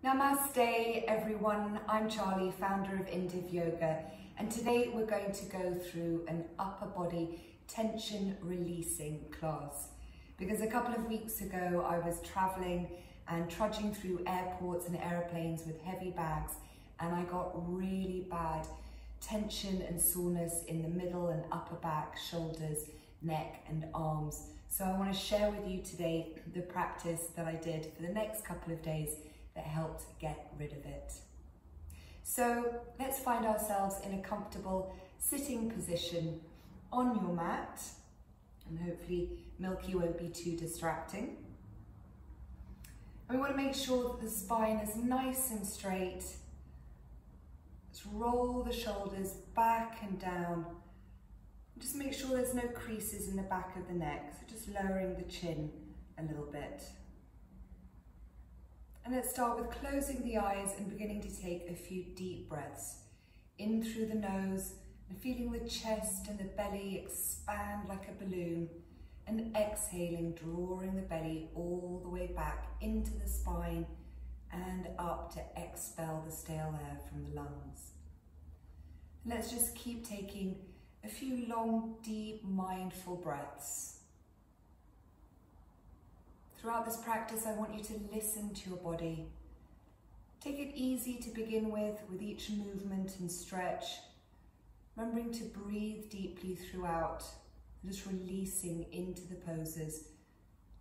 Namaste everyone, I'm Charlie, founder of Indiv Yoga, and today we're going to go through an upper body tension releasing class. Because a couple of weeks ago I was traveling and trudging through airports and airplanes with heavy bags, and I got really bad tension and soreness in the middle and upper back, shoulders, neck and arms. So I want to share with you today the practice that I did for the next couple of days that helped get rid of it. So let's find ourselves in a comfortable sitting position on your mat, and hopefully Milky won't be too distracting. And we want to make sure that the spine is nice and straight. Let's roll the shoulders back and down. Just make sure there's no creases in the back of the neck, so just lowering the chin a little bit. And let's start with closing the eyes and beginning to take a few deep breaths in through the nose and feeling the chest and the belly expand like a balloon, and exhaling, drawing the belly all the way back into the spine and up to expel the stale air from the lungs. And let's just keep taking a few long, deep, mindful breaths. Throughout this practice, I want you to listen to your body. Take it easy to begin with each movement and stretch, remembering to breathe deeply throughout, just releasing into the poses,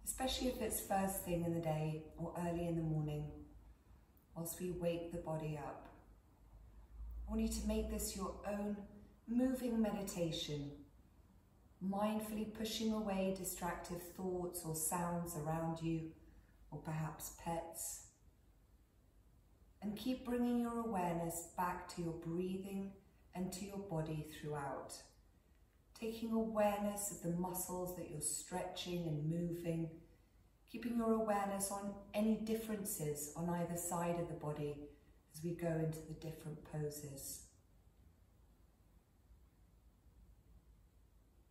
especially if it's first thing in the day or early in the morning, whilst we wake the body up. I want you to make this your own moving meditation, mindfully pushing away distractive thoughts or sounds around you, or perhaps pets. And keep bringing your awareness back to your breathing and to your body throughout. Taking awareness of the muscles that you're stretching and moving, keeping your awareness on any differences on either side of the body as we go into the different poses.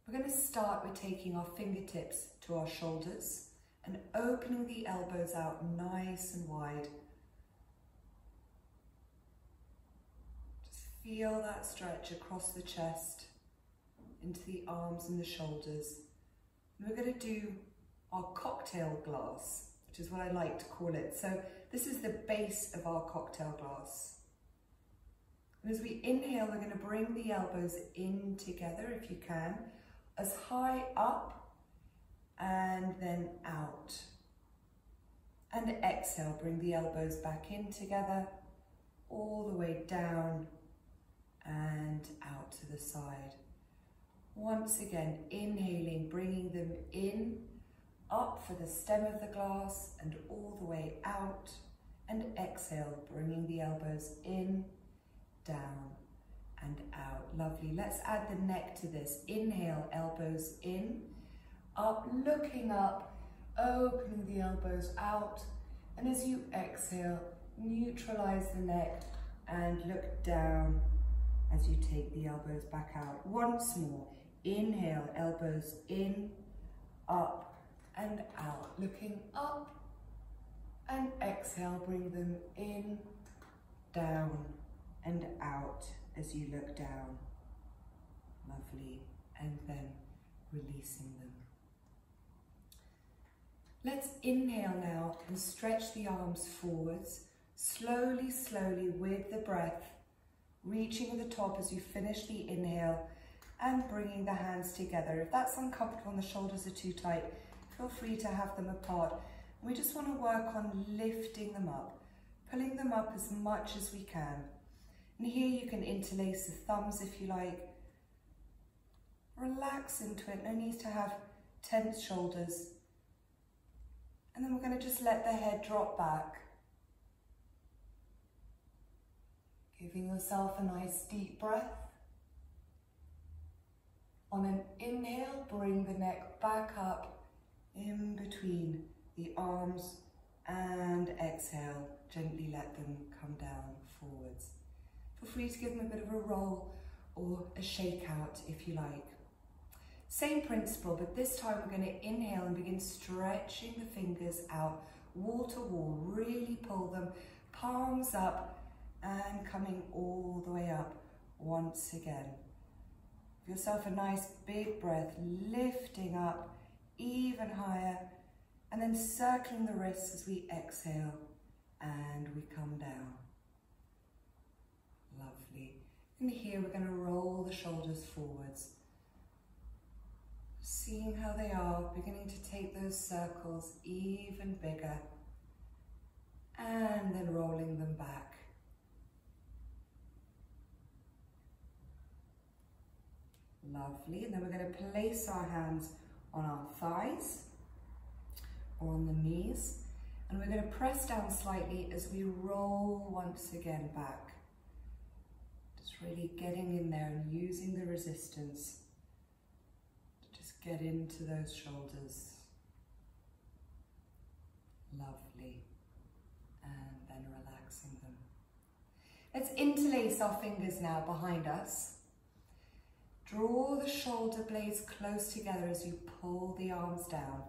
We're going to start with taking our fingertips to our shoulders and opening the elbows out nice and wide. Just feel that stretch across the chest, into the arms and the shoulders. And we're going to do our cocktail glass, which is what I like to call it. So this is the base of our cocktail glass. And as we inhale, we're going to bring the elbows in together if you can, as high up and then out. And exhale, bring the elbows back in together, all the way down and out to the side. Once again, inhaling, bringing them in, up for the stem of the glass and all the way out. And exhale, bringing the elbows in, down and out. Lovely. Let's add the neck to this. Inhale, elbows in, up, looking up, opening the elbows out. And as you exhale, neutralize the neck and look down as you take the elbows back out. Once more. Inhale, elbows in, up and out. Looking up, and exhale, bring them in, down and out as you look down. Lovely. And then releasing them. Let's inhale now and stretch the arms forwards, slowly, slowly with the breath, reaching at the top as you finish the inhale and bringing the hands together. If that's uncomfortable and the shoulders are too tight, feel free to have them apart. We just want to work on lifting them up, pulling them up as much as we can. And here you can interlace the thumbs if you like. Relax into it, no need to have tense shoulders. And then we're going to just let the head drop back. Giving yourself a nice deep breath. On an inhale, bring the neck back up in between the arms, and exhale, gently let them come down forwards. Feel free to give them a bit of a roll or a shake out if you like. Same principle, but this time we're going to inhale and begin stretching the fingers out, wall to wall. Really pull them, palms up and coming all the way up once again. Give yourself a nice big breath, lifting up even higher, and then circling the wrists as we exhale and we come down. Lovely. And here we're going to roll the shoulders forwards. Seeing how they are, beginning to take those circles even bigger, and then rolling them back. Lovely. And then we're going to place our hands on our thighs or on the knees, and we're going to press down slightly as we roll once again back. Just really getting in there and using the resistance to just get into those shoulders. Lovely. And then relaxing them. Let's interlace our fingers now behind us. Draw the shoulder blades close together as you pull the arms down,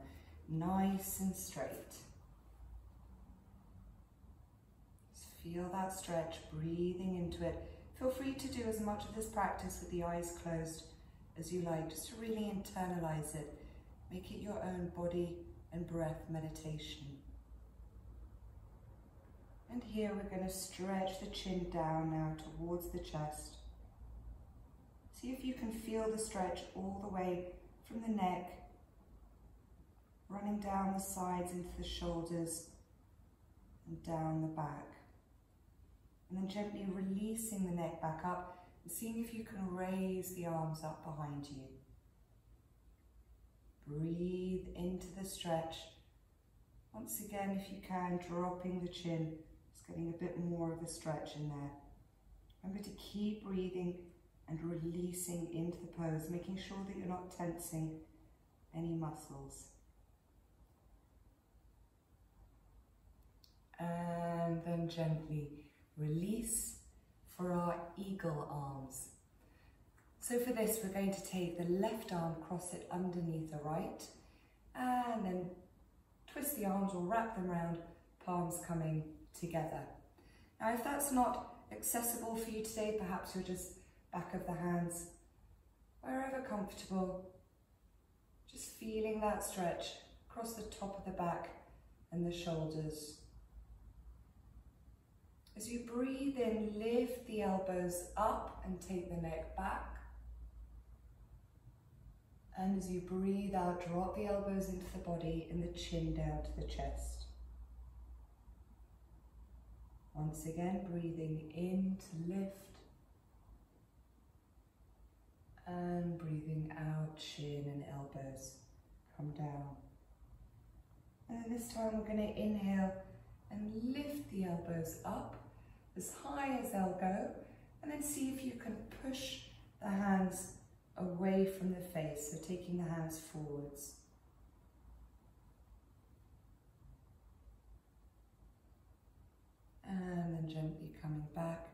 nice and straight. Just feel that stretch, breathing into it. Feel free to do as much of this practice with the eyes closed as you like, just to really internalize it. Make it your own body and breath meditation. And here we're going to stretch the chin down now towards the chest. See if you can feel the stretch all the way from the neck, running down the sides into the shoulders and down the back. And then gently releasing the neck back up and seeing if you can raise the arms up behind you. Breathe into the stretch. Once again, if you can, dropping the chin, just getting a bit more of a stretch in there. Remember to keep breathing and releasing into the pose, making sure that you're not tensing any muscles. And then gently release for our eagle arms. So for this, we're going to take the left arm, cross it underneath the right, and then twist the arms or wrap them around, palms coming together. Now, if that's not accessible for you today, perhaps you're just back of the hands, wherever comfortable, just feeling that stretch across the top of the back and the shoulders. As you breathe in, lift the elbows up and take the neck back. And as you breathe out, drop the elbows into the body and the chin down to the chest. Once again, breathing in to lift. And breathing out, chin and elbows come down. And then this time we're going to inhale and lift the elbows up as high as they'll go, and then see if you can push the hands away from the face, so taking the hands forwards. And then gently coming back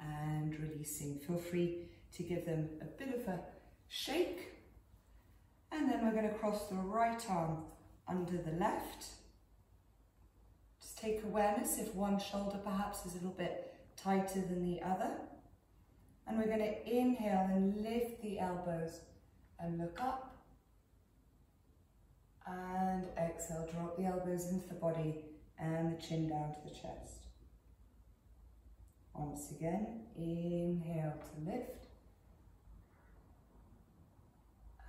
and releasing. Feel free to give them a bit of a shake. And then we're going to cross the right arm under the left. Just take awareness if one shoulder perhaps is a little bit tighter than the other. And we're going to inhale and lift the elbows and look up. And exhale, drop the elbows into the body and the chin down to the chest. Once again, inhale to lift.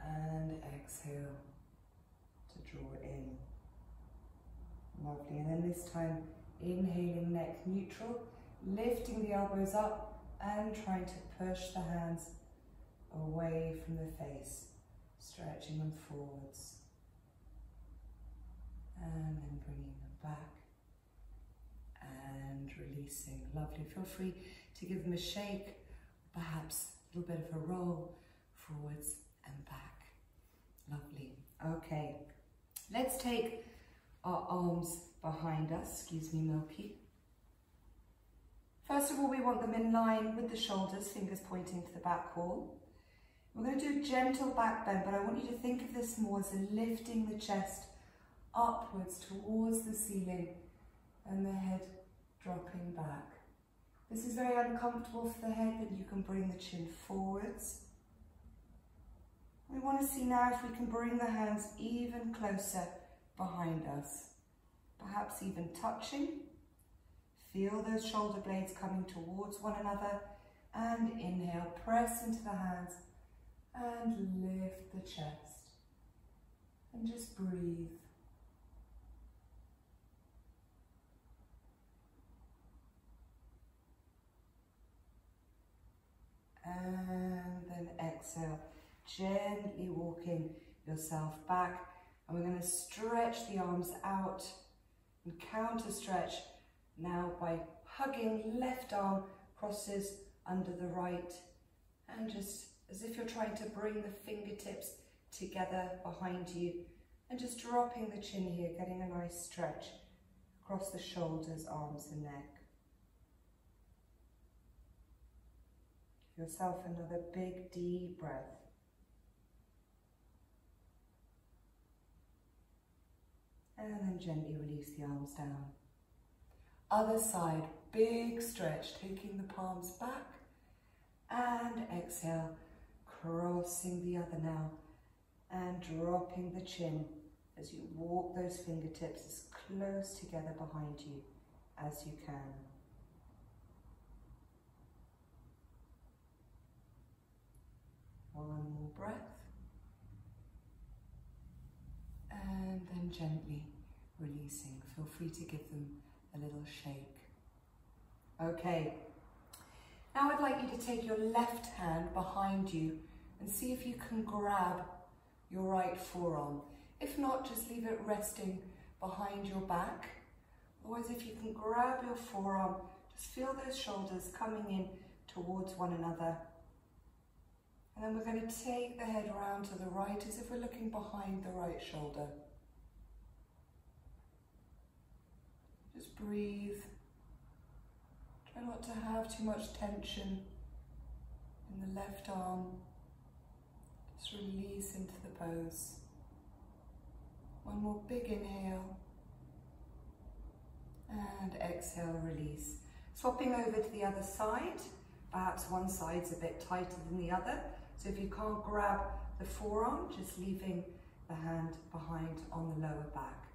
And exhale to draw in. Lovely. And then this time, inhaling neck neutral, lifting the elbows up and trying to push the hands away from the face, stretching them forwards. And then bringing them back and releasing. Lovely. Feel free to give them a shake, perhaps a little bit of a roll forwards and back. Lovely. Okay, let's take our arms behind us. Excuse me, Milky. First of all, we want them in line with the shoulders, fingers pointing to the back wall. We're going to do a gentle back bend, but I want you to think of this more as lifting the chest upwards towards the ceiling and the head dropping back. If this is very uncomfortable for the head, then you can bring the chin forwards. We want to see now if we can bring the hands even closer behind us, perhaps even touching. Feel those shoulder blades coming towards one another, and inhale, press into the hands and lift the chest, and just breathe. And then exhale, gently walking yourself back, and we're going to stretch the arms out and counter stretch now by hugging left arm crosses under the right, and just as if you're trying to bring the fingertips together behind you, and just dropping the chin here, getting a nice stretch across the shoulders, arms and neck. Give yourself another big deep breath. And then gently release the arms down. Other side, big stretch, taking the palms back, and exhale, crossing the other now, and dropping the chin as you walk those fingertips as close together behind you as you can. One more breath. And then gently releasing. Feel free to give them a little shake. Okay. Now I'd like you to take your left hand behind you and see if you can grab your right forearm. If not, just leave it resting behind your back. Otherwise, if you can grab your forearm, just feel those shoulders coming in towards one another. And then we're going to take the head round to the right as if we're looking behind the right shoulder. Just breathe. Try not to have too much tension in the left arm. Just release into the pose. One more big inhale. And exhale, release. Swapping over to the other side. Perhaps one side's a bit tighter than the other. So if you can't grab the forearm, just leaving the hand behind on the lower back.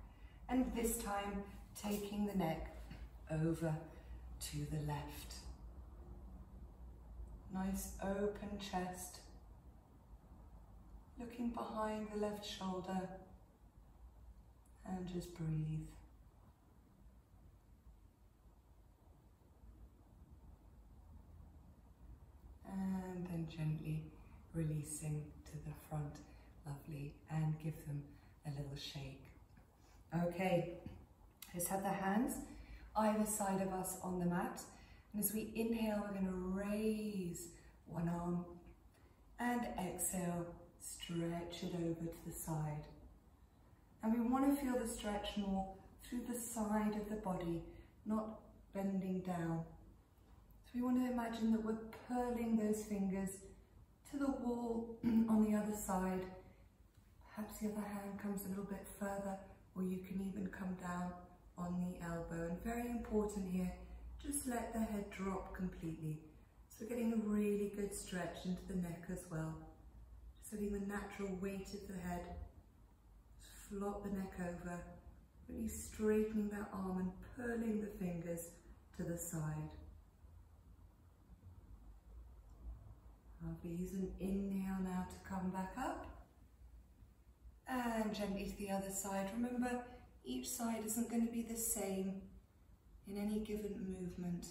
And this time, taking the neck over to the left. Nice open chest. Looking behind the left shoulder. And just breathe. And then gently releasing to the front, lovely, and give them a little shake. Okay, let's have the hands either side of us on the mat, and as we inhale, we're going to raise one arm, and exhale, stretch it over to the side. And we want to feel the stretch more through the side of the body, not bending down. So we want to imagine that we're curling those fingers to the wall on the other side. Perhaps the other hand comes a little bit further, or you can even come down on the elbow. And very important here, just let the head drop completely. So getting a really good stretch into the neck as well. Just letting the natural weight of the head flop the neck over, really straightening that arm and pulling the fingers to the side. I'll use an inhale now to come back up, and gently to the other side. Remember, each side isn't going to be the same in any given movement,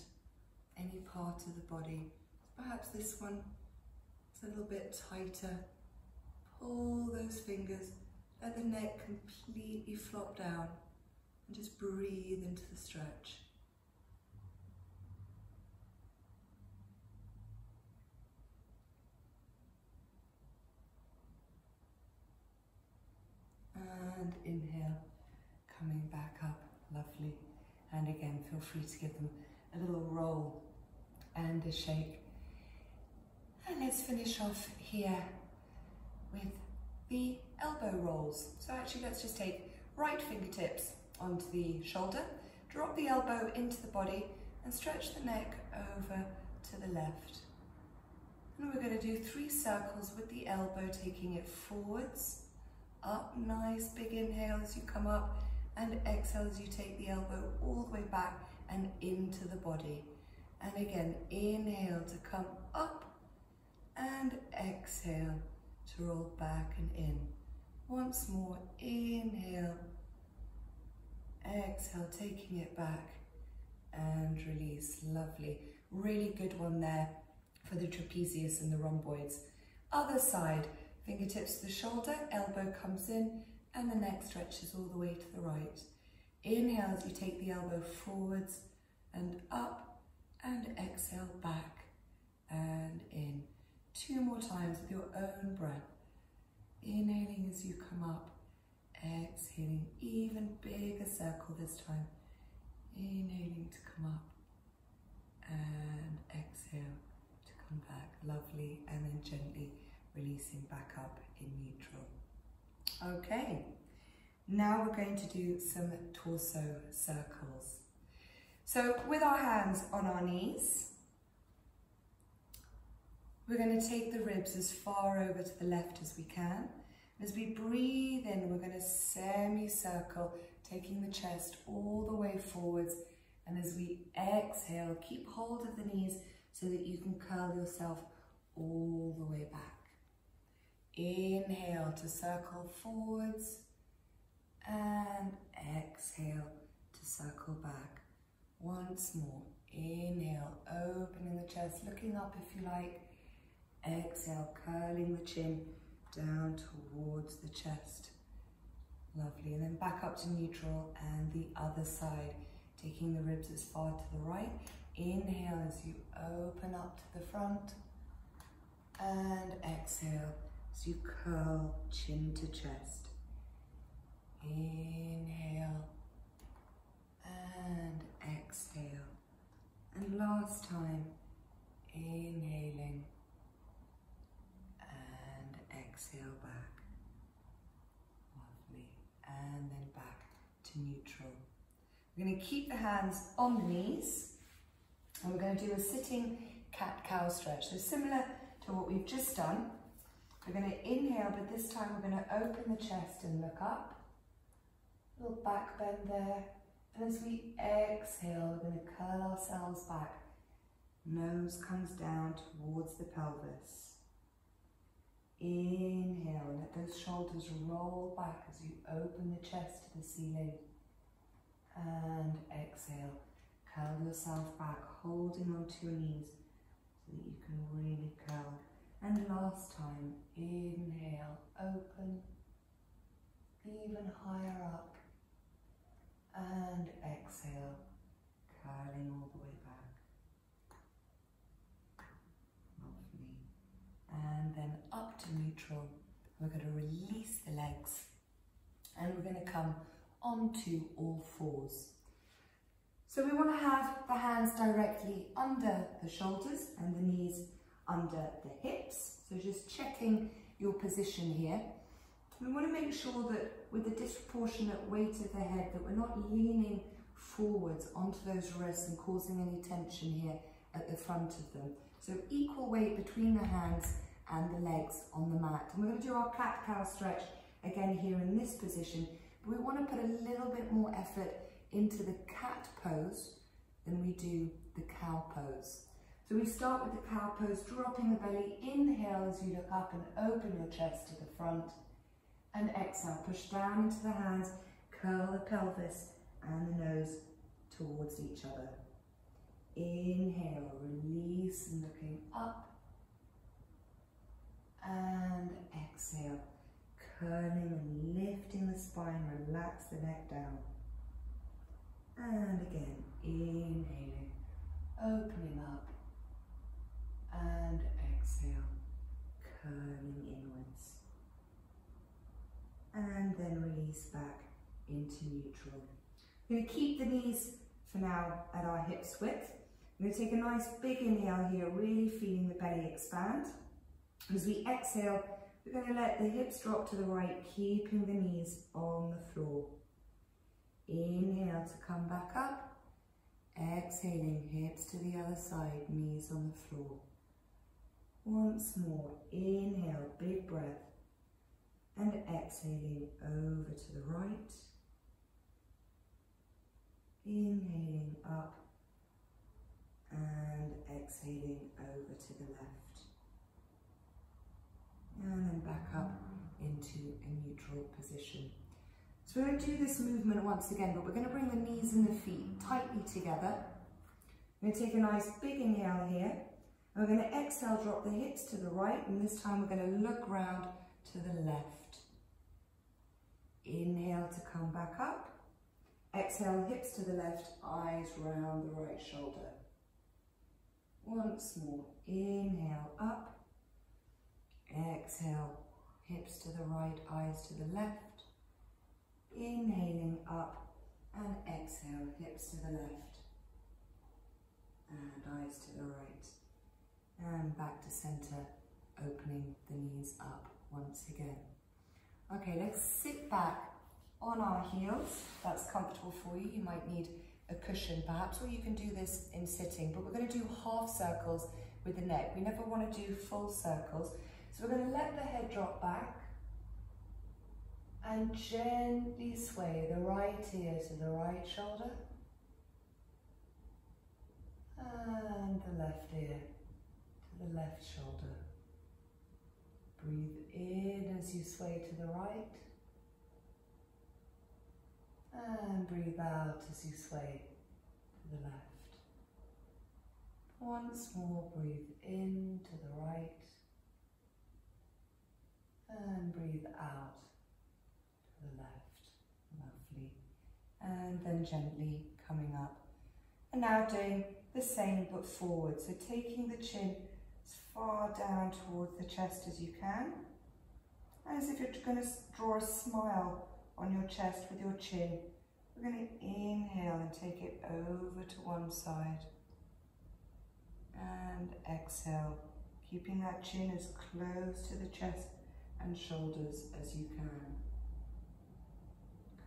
any part of the body. Perhaps this one is a little bit tighter. Pull those fingers, let the neck completely flop down, and just breathe into the stretch. And inhale, coming back up, lovely. And again, feel free to give them a little roll and a shake. And let's finish off here with the elbow rolls. So actually, let's just take right fingertips onto the shoulder, drop the elbow into the body, and stretch the neck over to the left. And we're going to do 3 circles with the elbow, taking it forwards, up, nice big inhale as you come up, and exhale as you take the elbow all the way back and into the body. And again, inhale to come up, and exhale to roll back and in. Once more, inhale, exhale, taking it back, and release. Lovely. Really good one there for the trapezius and the rhomboids. Other side, fingertips to the shoulder, elbow comes in, and the neck stretches all the way to the right. Inhale as you take the elbow forwards and up, and exhale back and in. 2 more times with your own breath. Inhaling as you come up, exhaling, even bigger circle this time. Inhaling to come up, and exhale to come back. Lovely, and then gently releasing back up in neutral. Okay, now we're going to do some torso circles. So with our hands on our knees, we're going to take the ribs as far over to the left as we can. As we breathe in, we're going to semicircle, taking the chest all the way forwards. And as we exhale, keep hold of the knees so that you can curl yourself all the way back. Inhale to circle forwards, and exhale to circle back. Once more, inhale, opening the chest, looking up if you like. Exhale, curling the chin down towards the chest. Lovely, and then back up to neutral, and the other side, taking the ribs as far to the right. Inhale as you open up to the front, and exhale as you curl chin to chest. Inhale and exhale, and last time, inhaling and exhale back. Lovely, and then back to neutral. We're going to keep the hands on the knees, and we're going to do a sitting cat-cow stretch. So similar to what we've just done, we're going to inhale, but this time we're going to open the chest and look up. Little back bend there. And as we exhale, we're going to curl ourselves back. Nose comes down towards the pelvis. Inhale, let those shoulders roll back as you open the chest to the ceiling. And exhale, curl yourself back, holding onto your knees so that you can really curl. And last time, inhale, open, even higher up, and exhale, curling all the way back. Lovely. And then up to neutral. We're going to release the legs, and we're going to come onto all fours. So we want to have the hands directly under the shoulders and the knees under the hips. So just checking your position here. We want to make sure that with the disproportionate weight of the head that we're not leaning forwards onto those wrists and causing any tension here at the front of them. So equal weight between the hands and the legs on the mat. And we're going to do our cat-cow stretch again here in this position. But we want to put a little bit more effort into the cat pose than we do the cow pose. So we start with the cow pose, dropping the belly, inhale as you look up and open your chest to the front, and exhale, push down into the hands, curl the pelvis and the nose towards each other. Inhale, release and looking up, and exhale, curling and lifting the spine, relax the neck down. And again, inhaling, opening up, and exhale, curling inwards. And then release back into neutral. We're going to keep the knees for now at our hips width. We're going to take a nice big inhale here, really feeling the belly expand. As we exhale, we're going to let the hips drop to the right, keeping the knees on the floor. Inhale to come back up. Exhaling, hips to the other side, knees on the floor. Once more, inhale, big breath. And exhaling over to the right. Inhaling up and exhaling over to the left. And then back up into a neutral position. So we're going to do this movement once again, but we're going to bring the knees and the feet tightly together. We're going to take a nice big inhale here. And we're going to exhale, drop the hips to the right, and this time we're going to look round to the left. Inhale to come back up. Exhale, hips to the left, eyes round the right shoulder. Once more, inhale up. Exhale, hips to the right, eyes to the left. Inhaling up and exhale, hips to the left. And eyes to the right. And back to center, opening the knees up once again. Okay, let's sit back on our heels. That's comfortable for you. You might need a cushion perhaps, or you can do this in sitting, but we're going to do half circles with the neck. We never want to do full circles. So we're going to let the head drop back and gently sway the right ear to the right shoulder and the left ear to the left shoulder. Breathe in as you sway to the right and breathe out as you sway to the left. Once more, breathe in to the right and breathe out to the left. Lovely. And then gently coming up. And now doing the same but forward. So taking the chin as far down towards the chest as you can. And as if you're going to draw a smile on your chest with your chin, we're going to inhale and take it over to one side. And exhale, keeping that chin as close to the chest and shoulders as you can.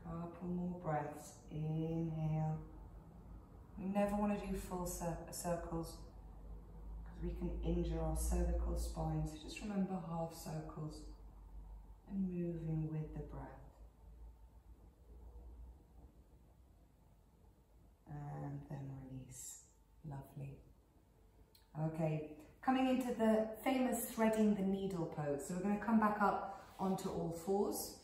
Couple more breaths. Inhale. We never want to do full circles because we can injure our cervical spine. So just remember half circles and moving with the breath. And then release. Lovely. Okay, coming into the famous threading the needle pose. So we're going to come back up onto all fours.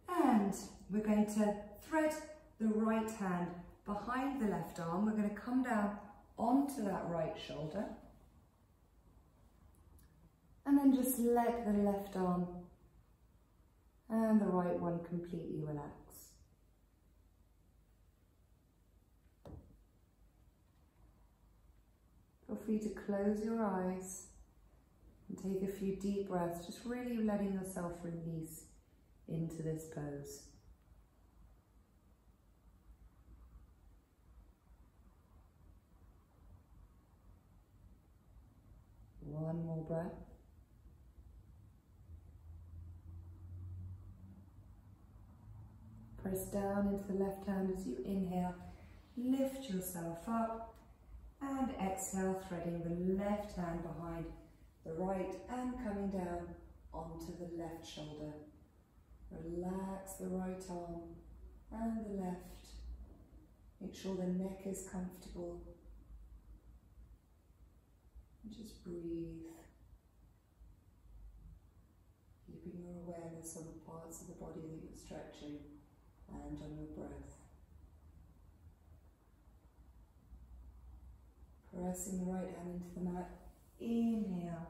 And we're going to thread the right hand behind the left arm. We're going to come down onto that right shoulder. And then just let the left arm and the right one completely relax. Feel free to close your eyes and take a few deep breaths, just really letting yourself release into this pose. One more breath. Press down into the left hand as you inhale. Lift yourself up and exhale, threading the left hand behind the right and coming down onto the left shoulder. Relax the right arm and the left. Make sure the neck is comfortable. And just breathe. Keeping your awareness on the parts of the body that you're stretching and on your breath. Pressing the right hand into the mat. Inhale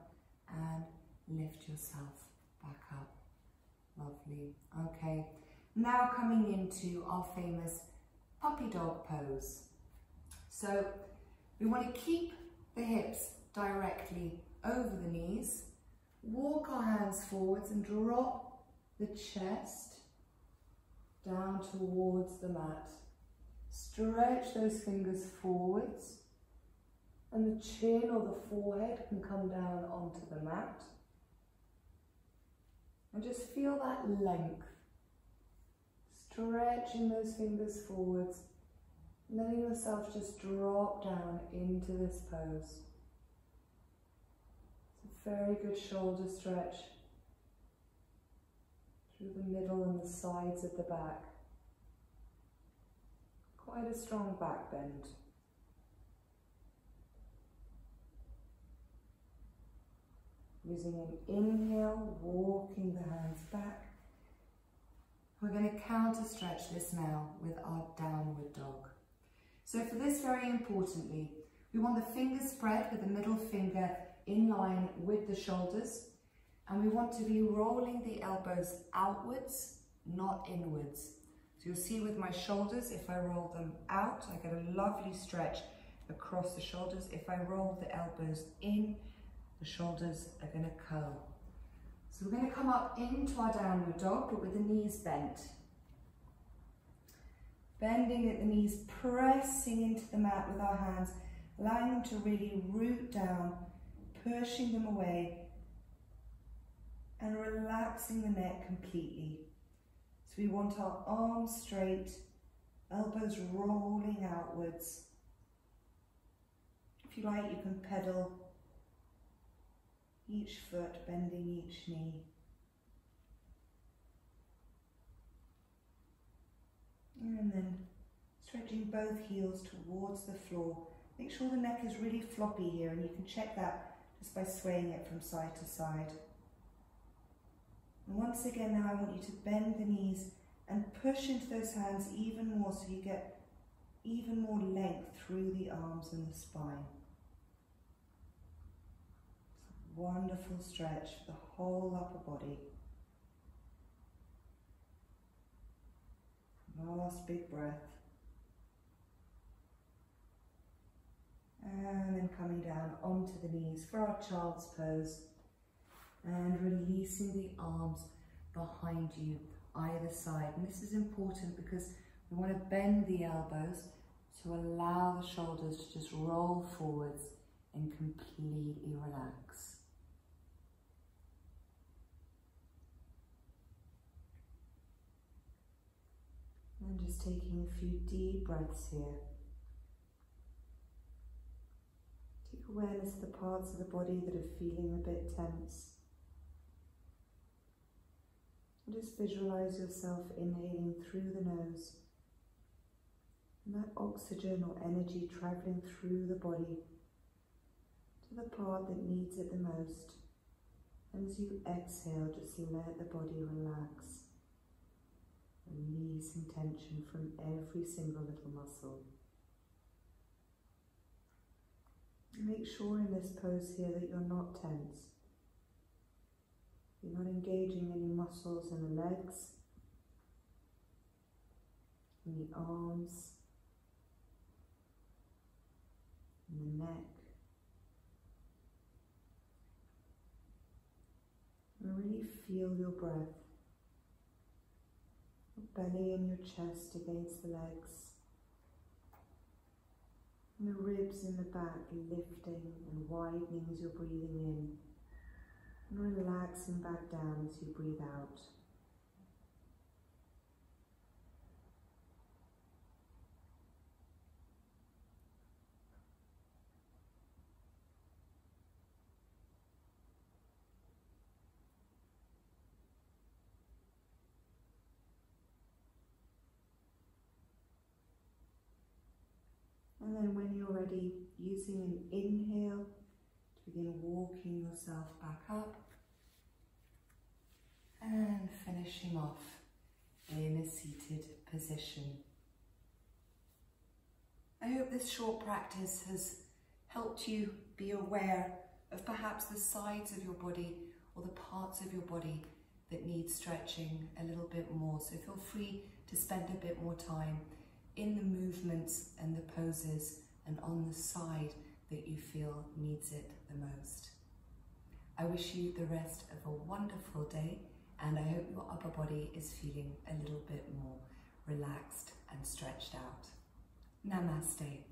and lift yourself back up. Lovely. Okay, now coming into our famous puppy dog pose. So we want to keep the hips directly over the knees, walk our hands forwards and drop the chest down towards the mat. Stretch those fingers forwards and the chin or the forehead can come down onto the mat. And just feel that length. Stretching those fingers forwards Letting yourself just drop down into this pose. It's a very good shoulder stretch through the middle and the sides of the back. Quite a strong back bend. Using an inhale, walking the hands back. We're going to counter stretch this now with our downward dog. So for this, very importantly, we want the fingers spread with the middle finger in line with the shoulders, and we want to be rolling the elbows outwards, not inwards. So you'll see with my shoulders, if I roll them out, I get a lovely stretch across the shoulders. If I roll the elbows in, the shoulders are going to curl. So we're going to come up into our downward dog, but with the knees bent. Bending at the knees, pressing into the mat with our hands, allowing them to really root down, pushing them away, and relaxing the neck completely. So we want our arms straight, elbows rolling outwards. If you like, you can pedal each foot, bending each knee. And then stretching both heels towards the floor. Make sure the neck is really floppy here, and you can check that just by swaying it from side to side. And once again now I want you to bend the knees and push into those hands even more so you get even more length through the arms and the spine. It's a wonderful stretch for the whole upper body. Last big breath. And then coming down onto the knees for our child's pose. And releasing the arms behind you, either side. And this is important because we want to bend the elbows to allow the shoulders to just roll forwards and completely relax. And just taking a few deep breaths here. Take awareness of the parts of the body that are feeling a bit tense. And just visualize yourself inhaling through the nose. And that oxygen or energy traveling through the body to the part that needs it the most. And as you exhale, just let the body relax. Releasing tension from every single little muscle. Make sure in this pose here that you're not tense. You're not engaging any muscles in the legs, in the arms, in the neck. And really feel your breath. Belly and your chest against the legs, and the ribs in the back lifting and widening as you're breathing in, and relaxing back down as you breathe out. And then when you're ready, using an inhale to begin walking yourself back up and finishing off in a seated position. I hope this short practice has helped you be aware of perhaps the sides of your body or the parts of your body that need stretching a little bit more. So feel free to spend a bit more time in the movements and the poses and on the side that you feel needs it the most. I wish you the rest of a wonderful day, and I hope your upper body is feeling a little bit more relaxed and stretched out. Namaste.